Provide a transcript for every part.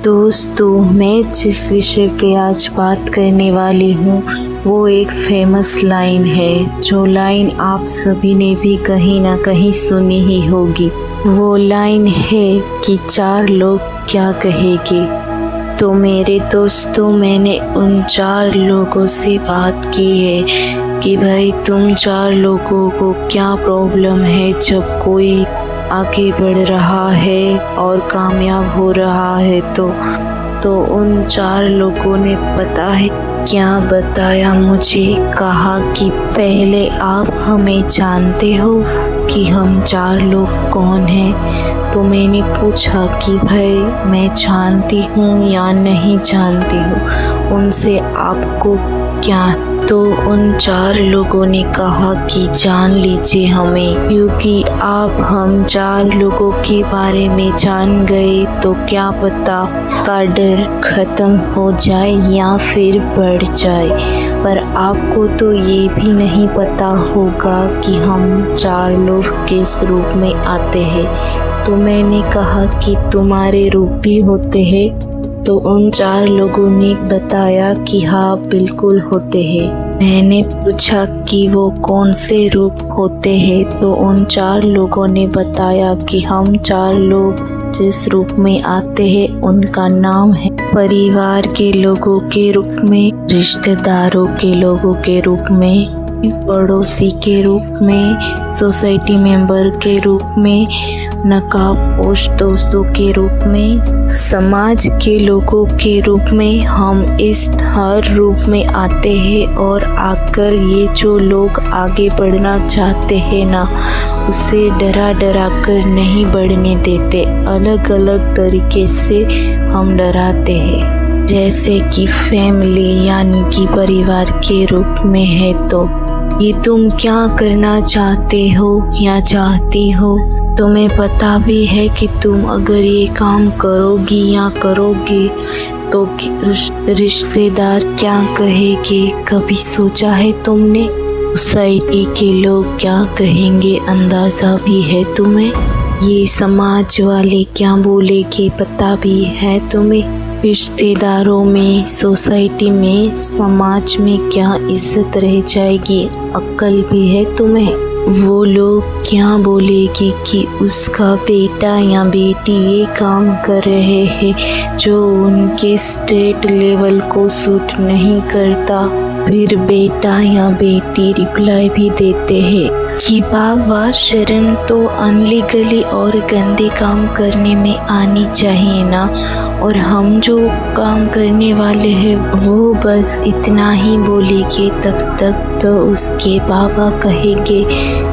दोस्तों, मैं जिस विषय पे आज बात करने वाली हूँ वो एक फेमस लाइन है, जो लाइन आप सभी ने भी कहीं ना कहीं सुनी ही होगी। वो लाइन है कि 4 लोग क्या कहेंगे। तो मेरे दोस्तों, मैंने उन 4 लोगों से बात की है कि भाई तुम 4 लोगों को क्या प्रॉब्लम है जब कोई आगे बढ़ रहा है और कामयाब हो रहा है। तो उन 4 लोगों ने पता है क्या बताया मुझे, कहा कि पहले आप हमें जानते हो कि हम 4 लोग कौन हैं। तो मैंने पूछा कि भाई मैं जानती हूँ या नहीं जानती हूँ, उनसे आपको क्या। तो उन 4 लोगों ने कहा कि जान लीजिए हमें, क्योंकि आप हम 4 लोगों के बारे में जान गए तो क्या पता का डर खत्म हो जाए या फिर बढ़ जाए। पर आपको तो ये भी नहीं पता होगा कि हम 4 लोग किस रूप में आते हैं। तो मैंने कहा कि तुम्हारे रूप भी होते हैं। तो उन 4 लोगों ने बताया कि हाँ बिल्कुल होते हैं। मैंने पूछा कि वो कौन से रूप होते हैं। तो उन 4 लोगों ने बताया कि हम 4 लोग जिस रूप में आते हैं उनका नाम है परिवार के लोगों के रूप में, रिश्तेदारों के लोगों के रूप में, पड़ोसी के रूप में, सोसाइटी मेंबर के रूप में, नकाबपोश दोस्तों के रूप में, समाज के लोगों के रूप में। हम इस हर रूप में आते हैं और आकर ये जो लोग आगे बढ़ना चाहते हैं ना, उसे डरा डरा कर नहीं बढ़ने देते। अलग अलग तरीके से हम डराते हैं, जैसे कि फैमिली यानी कि परिवार के रूप में है। तो ये तुम क्या करना चाहते हो या चाहती हो, तुम्हें पता भी है कि तुम अगर ये काम करोगी या करोगे तो रिश्तेदार क्या कहेंगे, कभी सोचा है तुमने? सोसाइटी के लोग क्या कहेंगे, अंदाज़ा भी है तुम्हें? ये समाज वाले क्या बोलेंगे, पता भी है तुम्हें? रिश्तेदारों में, सोसाइटी में, समाज में क्या इज्जत रह जाएगी, अक्ल भी है तुम्हें? वो लोग क्या बोलेगी कि उसका बेटा या बेटी ये काम कर रहे हैं जो उनके स्टेट लेवल को सूट नहीं करता। फिर बेटा या बेटी रिप्लाई भी देते हैं कि बाबा शर्म तो अनलीगली और गंदे काम करने में आनी चाहिए ना, और हम जो काम करने वाले हैं वो बस इतना ही बोलेंगे तब तक। तो उसके बाबा कहेंगे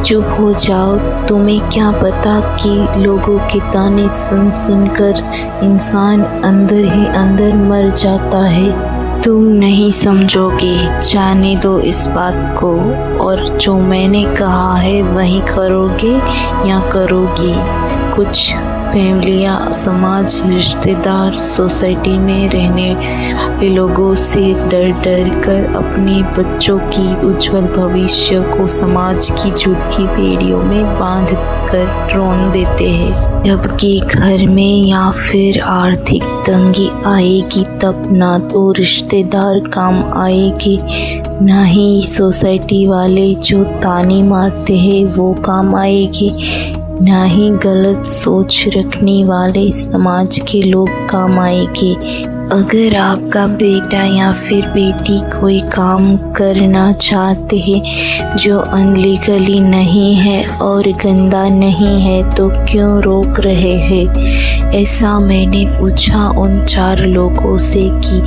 चुप हो जाओ, तुम्हें क्या पता कि लोगों के ताने सुन सुनकर इंसान अंदर ही अंदर मर जाता है। तुम नहीं समझोगे, जाने दो इस बात को, और जो मैंने कहा है वही करोगे या करोगी। कुछ फैमिलियाँ, समाज, रिश्तेदार, सोसाइटी में रहने वाले लोगों से डर डर कर अपने बच्चों की उज्जवल भविष्य को समाज की झूठी बेड़ियों में बांध कर रोन देते हैं। जबकि घर में या फिर आर्थिक तंगी आएगी तब ना तो रिश्तेदार काम आएगी, ना ही सोसाइटी वाले जो ताने मारते हैं वो काम आएगी, ना ही गलत सोच रखने वाले समाज के लोग काम आएंगे। अगर आपका बेटा या फिर बेटी कोई काम करना चाहते हैं जो अनलीगली नहीं है और गंदा नहीं है तो क्यों रोक रहे हैं? ऐसा मैंने पूछा उन 4 लोगों से कि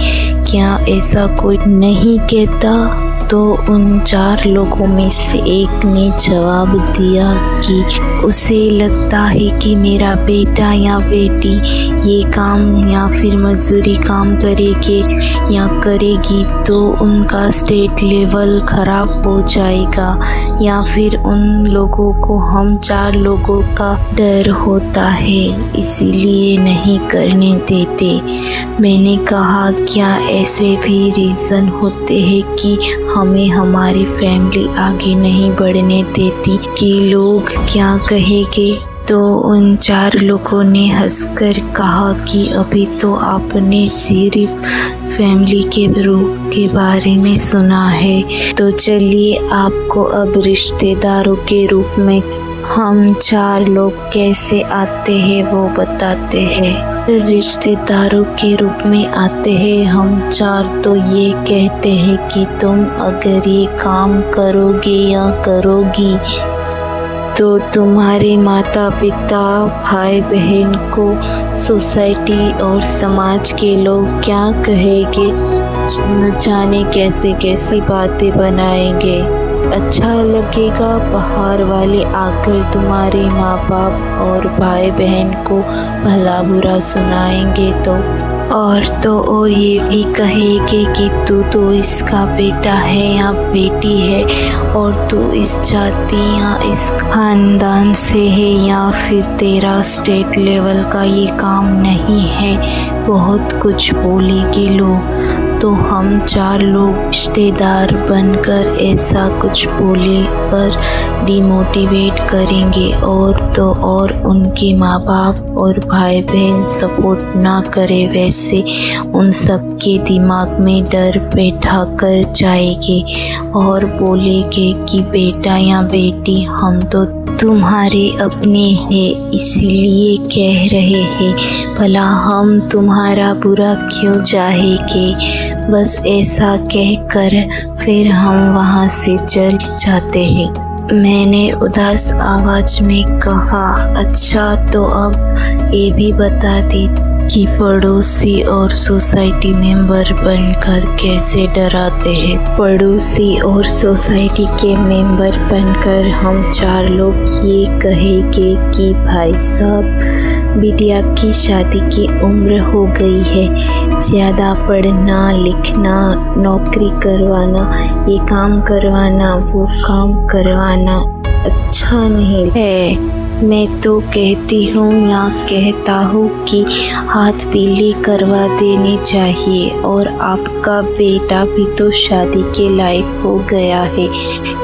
क्या ऐसा कोई नहीं कहता? तो उन 4 लोगों में से एक ने जवाब दिया कि उसे लगता है कि मेरा बेटा या बेटी ये काम या फिर मजदूरी काम करेगी या करेगी तो उनका स्टेट लेवल खराब हो जाएगा, या फिर उन लोगों को हम 4 लोगों का डर होता है इसीलिए नहीं करने देते। मैंने कहा क्या ऐसे भी रीज़न होते हैं कि हमें हमारी फैमिली आगे नहीं बढ़ने देती कि लोग क्या कहेंगे? तो उन 4 लोगों ने हंसकर कहा कि अभी तो आपने सिर्फ फैमिली के रूप के बारे में सुना है, तो चलिए आपको अब रिश्तेदारों के रूप में हम 4 लोग कैसे आते हैं वो बताते हैं। रिश्तेदारों के रूप में आते हैं हम 4 तो ये कहते हैं कि तुम अगर ये काम करोगे या करोगी तो तुम्हारे माता पिता भाई बहन को सोसाइटी और समाज के लोग क्या कहेंगे, न जाने कैसे कैसी बातें बनाएंगे। अच्छा लगेगा बाहर वाले आकर तुम्हारे माँ बाप और भाई बहन को भला बुरा सुनाएंगे और ये भी कहेंगे कि तू तो इसका बेटा है या बेटी है और तू इस जाति या इस खानदान से है या फिर तेरा स्टेट लेवल का ये काम नहीं है। बहुत कुछ बोलेंगे लोग। तो हम 4 लोग रिश्तेदार बनकर ऐसा कुछ बोले पर डिमोटिवेट करेंगे और उनके माँ बाप और भाई बहन सपोर्ट ना करे वैसे उन सब के दिमाग में डर बैठा कर जाएंगे और बोलेंगे कि बेटा या बेटी हम तो तुम्हारे अपने हैं इसीलिए कह रहे हैं, भला हम तुम्हारा बुरा क्यों चाहेंगे। बस ऐसा कहकर फिर हम वहाँ से चल जाते हैं। मैंने उदास आवाज में कहा, अच्छा तो अब ये भी बता दी कि पड़ोसी और सोसाइटी मेंबर बनकर कैसे डराते हैं। पड़ोसी और सोसाइटी के मेंबर बनकर हम 4 लोग ये कहेंगे कि भाई साहब बिटिया की शादी की उम्र हो गई है, ज़्यादा पढ़ना लिखना नौकरी करवाना ये काम करवाना वो काम करवाना अच्छा नहीं है। मैं तो कहती हूँ या कहता हूँ कि हाथ पीले करवा देने चाहिए और आपका बेटा भी तो शादी के लायक हो गया है,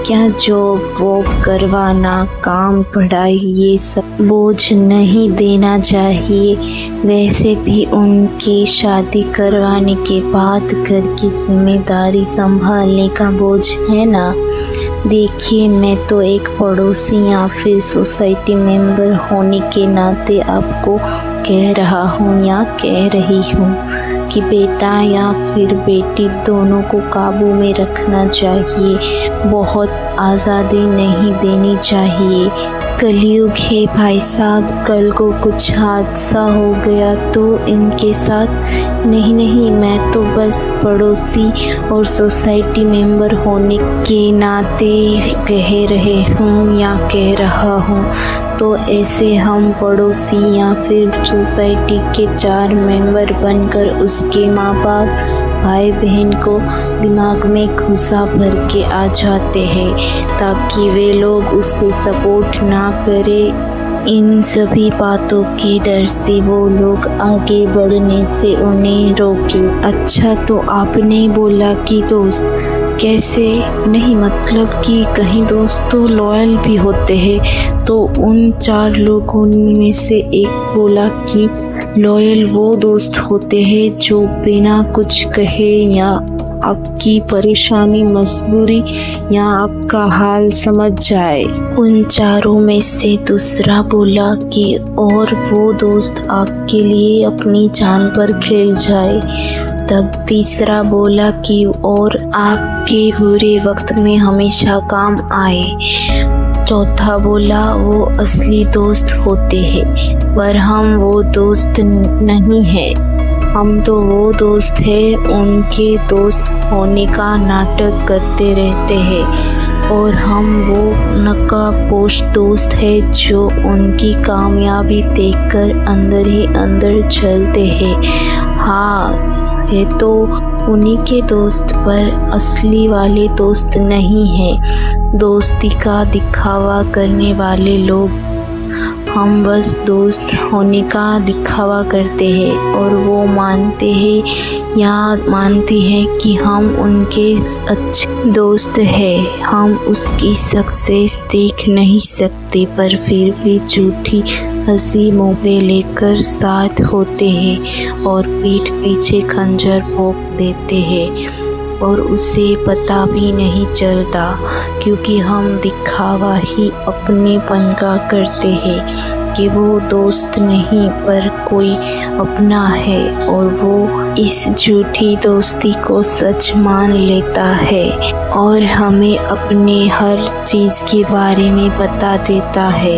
क्या जॉब वो करवाना काम पढ़ाई ये सब बोझ नहीं देना चाहिए। वैसे भी उनकी शादी करवाने के बाद घर की जिम्मेदारी संभालने का बोझ है ना। देखिए मैं तो एक पड़ोसी या फिर सोसाइटी मेंबर होने के नाते आपको कह रहा हूँ या कह रही हूँ कि बेटा या फिर बेटी दोनों को काबू में रखना चाहिए, बहुत आज़ादी नहीं देनी चाहिए। कलयुग है भाई साहब, कल को कुछ हादसा हो गया तो इनके साथ नहीं मैं तो बस पड़ोसी और सोसाइटी मेंबर होने के नाते कह रहे हूँ या कह रहा हूँ। तो ऐसे हम पड़ोसी या फिर सोसाइटी के 4 मेंबर बनकर उसके माँ बाप भाई बहन को दिमाग में घुसा भर के आ जाते हैं ताकि वे लोग उससे सपोर्ट ना करें। इन सभी बातों के डर से वो लोग आगे बढ़ने से उन्हें रोके। अच्छा तो आपने बोला कि दोस्त कैसे नहीं, मतलब कि कहीं दोस्त तो लॉयल भी होते हैं। तो उन 4 लोगों में से एक बोला कि लॉयल वो दोस्त होते हैं जो बिना कुछ कहे या आपकी परेशानी मजबूरी या आपका हाल समझ जाए। उन 4 में से दूसरा बोला कि और वो दोस्त आपके लिए अपनी जान पर खेल जाए। तब तीसरा बोला कि और आपके बुरे वक्त में हमेशा काम आए। चौथा बोला वो असली दोस्त होते हैं पर हम वो दोस्त नहीं हैं, हम तो वो दोस्त हैं उनके दोस्त होने का नाटक करते रहते हैं और हम वो नकाबपोश दोस्त हैं जो उनकी कामयाबी देखकर अंदर ही अंदर जलते हैं। हाँ है तो उन्हीं के दोस्त पर असली वाले दोस्त नहीं हैं, दोस्ती का दिखावा करने वाले लोग हम बस दोस्त होने का दिखावा करते हैं और वो मानते हैं या मानती है कि हम उनके अच्छे दोस्त हैं। हम उसकी सक्सेस देख नहीं सकते पर फिर भी झूठी हंसी मुँह पे लेकर साथ होते हैं और पीठ पीछे खंजर भोंक देते हैं और उसे पता भी नहीं चलता क्योंकि हम दिखावा ही अपनेपन का करते हैं कि वो दोस्त नहीं पर कोई अपना है और वो इस झूठी दोस्ती को सच मान लेता है और हमें अपने हर चीज़ के बारे में बता देता है,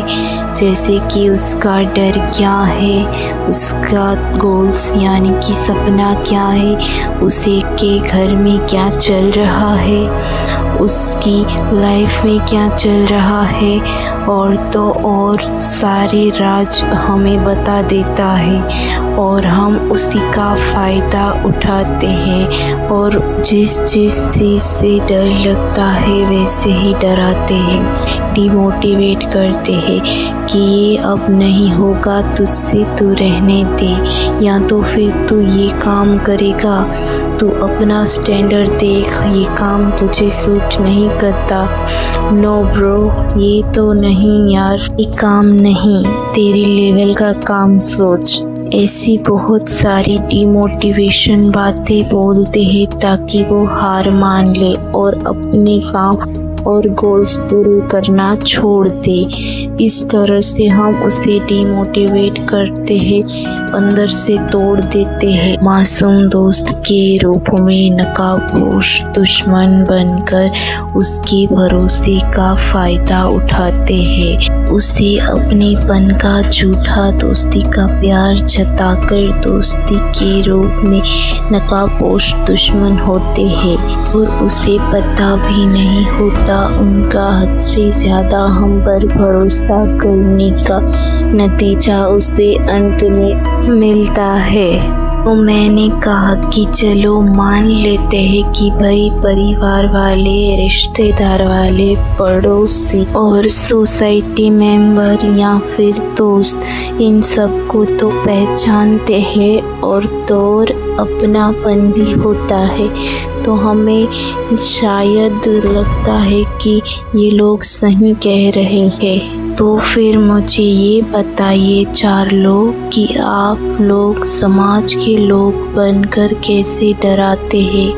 जैसे कि उसका डर क्या है, उसका गोल्स यानी कि सपना क्या है, उसे के घर में क्या चल रहा है, उसकी लाइफ में क्या चल रहा है और तो और सारे राज हमें बता देता है और हम उसी का फ़ायदा उठाते हैं और जिस चीज़ से डर लगता है वैसे ही डराते हैं, डिमोटिवेट करते हैं कि ये अब नहीं होगा, तुझसे तू रहने दे या तो फिर तू ये काम करेगा, तू अपना स्टैंडर्ड देख, ये काम तुझे सूट नहीं करता। नो ब्रो, ये तो नहीं यार, ये काम नहीं, तेरे लेवल का काम सोच। ऐसी बहुत सारी डिमोटिवेशन बातें बोलते हैं ताकि वो हार मान ले और अपने काम और गोल्स पूरे करना छोड़ दे। इस तरह से हम उसे डिमोटिवेट करते हैं, अंदर से तोड़ देते हैं। मासूम दोस्त के रूप में नकाबपोश दुश्मन बनकर उसके भरोसे का फ़ायदा उठाते हैं। उसे अपनेपन का झूठा दोस्ती का प्यार जताकर दोस्ती के रूप में नकाबपोश दुश्मन होते हैं और उसे पता भी नहीं होता उनका हद से ज़्यादा हम पर भरोसा करने का नतीजा उसे अंत में मिलता है। तो मैंने कहा कि चलो मान लेते हैं कि भाई परिवार वाले, रिश्तेदार वाले, पड़ोसी और सोसाइटी मेंबर या फिर दोस्त, इन सबको तो पहचानते हैं और दौर अपनापन भी होता है, तो हमें शायद लगता है कि ये लोग सही कह रहे हैं। तो फिर मुझे ये बताइए 4 लोग कि आप लोग समाज के लोग बनकर कैसे डराते हैं,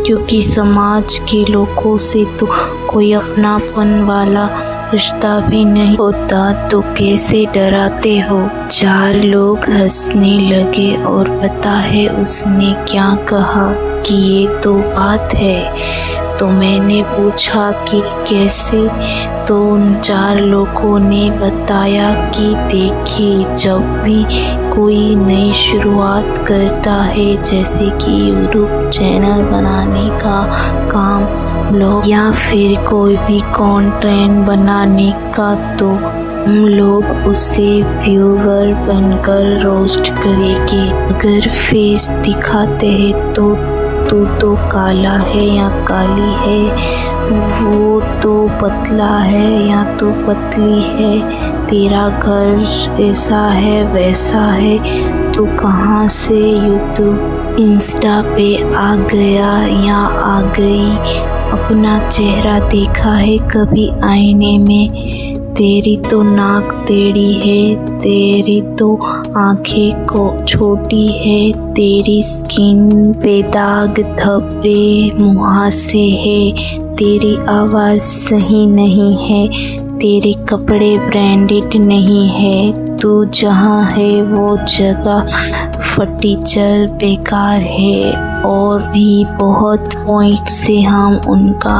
क्योंकि समाज के लोगों से तो कोई अपनापन वाला रिश्ता भी नहीं होता, तो कैसे डराते हो। 4 लोग हंसने लगे और पता है उसने क्या कहा कि ये तो बात है। तो मैंने पूछा कि कैसे, तो उन 4 लोगों ने बताया कि देखिए, जब भी कोई नई शुरुआत करता है, जैसे कि यूट्यूब चैनल बनाने का काम, ब्लॉग या फिर कोई भी कंटेंट बनाने का, तो हम लोग उसे व्यूअर बनकर रोस्ट करेंगे। अगर फेस दिखाते हैं तो तू तो काला है या काली है, वो तो पतला है या तो पतली है, तेरा घर ऐसा है वैसा है, तू कहाँ से यूट्यूब इंस्टा पे आ गया या आ गई, अपना चेहरा देखा है कभी आईने में, तेरी तो नाक टेढ़ी है, तेरी तो आंखें को छोटी है, तेरी स्किन पे दाग धब्बे मुहासे है, तेरी आवाज़ सही नहीं है, तेरे कपड़े ब्रांडेड नहीं है, तू जहाँ है वो जगह फटीचर बेकार है। और भी बहुत पॉइंट से हम उनका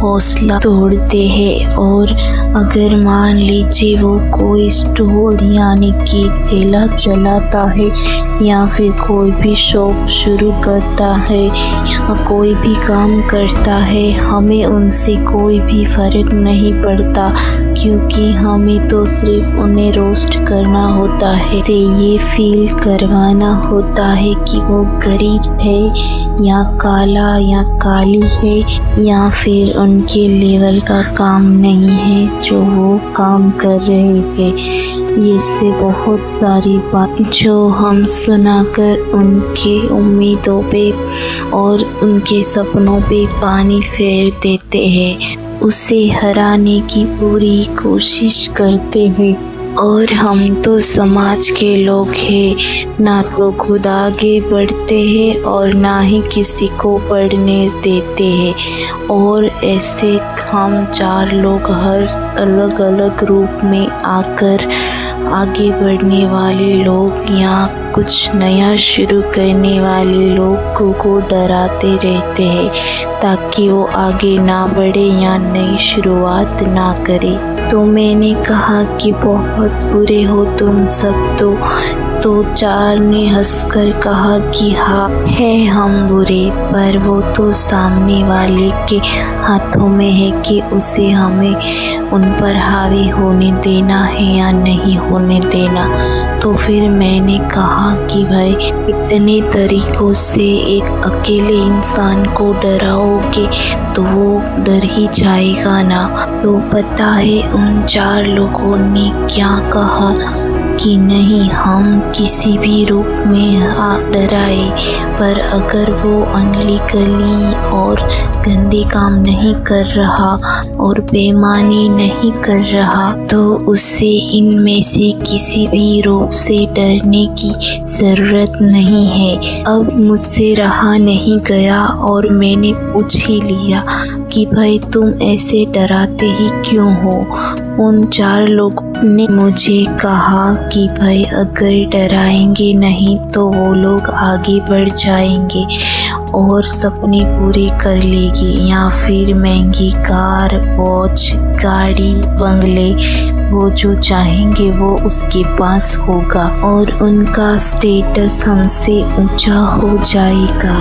हौसला तोड़ते हैं। और अगर मान लीजिए वो कोई स्टोर यानी कि ठेला चलाता है या फिर कोई भी शॉप शुरू करता है या कोई भी काम करता है, हमें उनसे कोई भी फ़र्क नहीं पड़ता, क्योंकि हमें तो सिर्फ उन्हें रोस्ट करना होता है, से ये फील करवाना होता है कि वो गरीब है या काला या काली है या फिर उनके लेवल का काम नहीं है जो वो काम कर रहे हैं। ये से बहुत सारी बात जो हम सुनाकर उनके उम्मीदों पे और उनके सपनों पे पानी फेर देते हैं, उसे हराने की पूरी कोशिश करते हैं। और हम तो समाज के लोग हैं, ना तो खुद आगे बढ़ते हैं और ना ही किसी को बढ़ने देते हैं। और ऐसे हम 4 लोग हर अलग अलग रूप में आकर आगे बढ़ने वाले लोग या कुछ नया शुरू करने वाले लोगों को डराते रहते हैं ताकि वो आगे ना बढ़े या नई शुरुआत ना करे। तो मैंने कहा कि बहुत बुरे हो तुम सब। तो 4 ने हंसकर कहा कि हाँ है हम बुरे, पर वो तो सामने वाले के हाथों में है कि उसे हमें उन पर हावी होने देना है या नहीं होने देना। तो फिर मैंने कहा कि भाई इतने तरीक़ों से एक अकेले इंसान को डराओगे तो वो डर ही जाएगा ना। तो पता है उन 4 लोगों ने क्या कहा कि नहीं, हम किसी भी रूप में डराए, पर अगर वो अनलीगली और गंदे काम नहीं कर रहा और बेईमानी नहीं कर रहा तो उसे इनमें से किसी भी रूप से डरने की ज़रूरत नहीं है। अब मुझसे रहा नहीं गया और मैंने पूछ ही लिया कि भाई तुम ऐसे डराते ही क्यों हो। उन 4 लोगों ने मुझे कहा कि भाई अगर डराएंगे नहीं तो वो लोग आगे बढ़ जाएंगे और सपने पूरे कर लेंगे, या फिर महंगी कार, वॉच, गाड़ी, बंगले वो जो चाहेंगे वो उसके पास होगा और उनका स्टेटस हमसे ऊंचा हो जाएगा।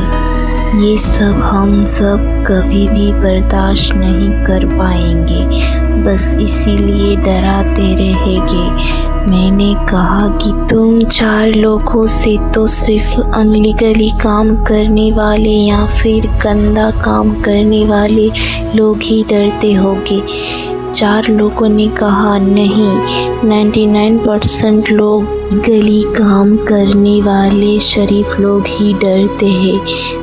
ये सब हम सब कभी भी बर्दाश्त नहीं कर पाएंगे, बस इसीलिए डराते रहेंगे। मैंने कहा कि तुम 4 लोगों से तो सिर्फ अनलीगली काम करने वाले या फिर गंदा काम करने वाले लोग ही डरते होगे। 4 लोगों ने कहा नहीं, 99% लोग गली काम करने वाले शरीफ लोग ही डरते हैं,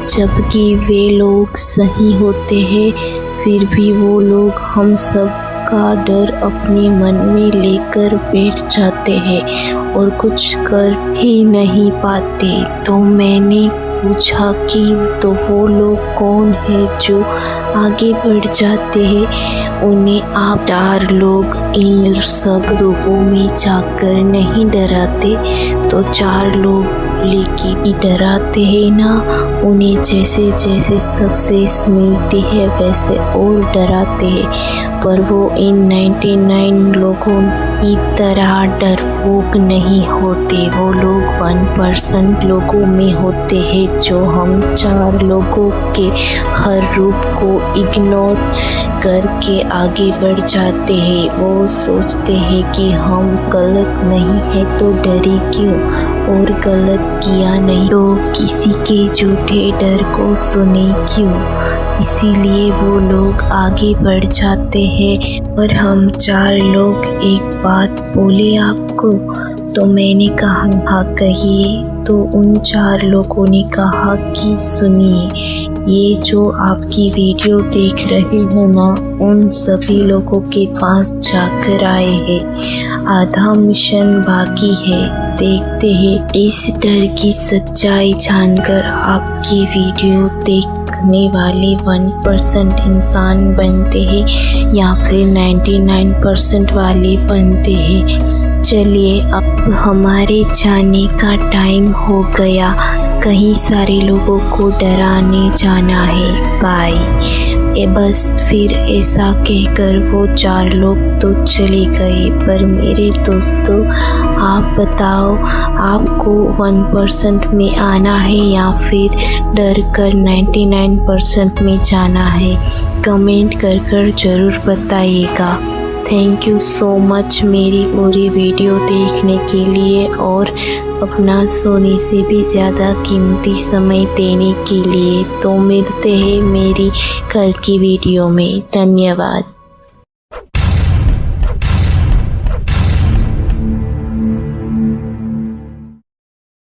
जबकि वे लोग सही होते हैं। फिर भी वो लोग हम सब का डर अपने मन में लेकर बैठ जाते हैं और कुछ कर ही नहीं पाते। तो मैंने पूछा कि तो वो लोग कौन है जो आगे बढ़ जाते हैं, उन्हें आप 4 लोग इन सब रूपों में जाकर नहीं डराते। तो 4 लोग लेकिन डराते हैं ना, उन्हें जैसे जैसे सक्सेस मिलती है वैसे और डराते हैं, पर वो इन 99 लोगों की तरह डरपोक नहीं होते। वो लोग 1% लोगों में होते हैं जो हम 4 लोगों के हर रूप को इग्नोर करके आगे बढ़ जाते हैं। वो सोचते हैं कि हम गलत नहीं है तो डरे क्यों, और गलत किया नहीं तो किसी के झूठे डर को सुने क्यों। इसीलिए वो लोग आगे बढ़ जाते हैं। और हम 4 लोग एक बात बोले आपको। तो मैंने कहा हाँ कहिए। तो उन 4 लोगों ने कहा कि सुनिए, ये जो आपकी वीडियो देख रहे हो ना, उन सभी लोगों के पास जाकर आए हैं। आधा मिशन बाकी है, देखते हैं इस डर की सच्चाई जानकर आपकी वीडियो देखने वाले 1% इंसान बनते हैं या फिर 99% वाले बनते हैं। चलिए अब हमारे जाने का टाइम हो गया, कहीं सारे लोगों को डराने जाना है, बाय। बस फिर ऐसा कहकर वो 4 लोग तो चले गए। पर मेरे दोस्तों, आप बताओ आपको 1% में आना है या फिर डर कर 99% में जाना है? कमेंट कर ज़रूर बताइएगा। थैंक यू सो मच मेरी पूरी वीडियो देखने के लिए और अपना सोने से भी ज़्यादा कीमती समय देने के लिए। तो मिलते हैं मेरी कल की वीडियो में। धन्यवाद।